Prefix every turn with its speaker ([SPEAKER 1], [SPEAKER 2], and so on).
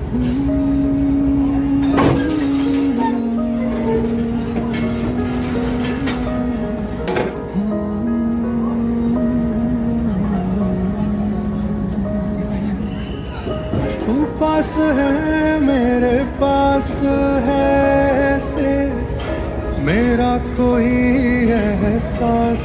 [SPEAKER 1] तू pass है मेरे pass है ऐसे मेरा कोई एहसास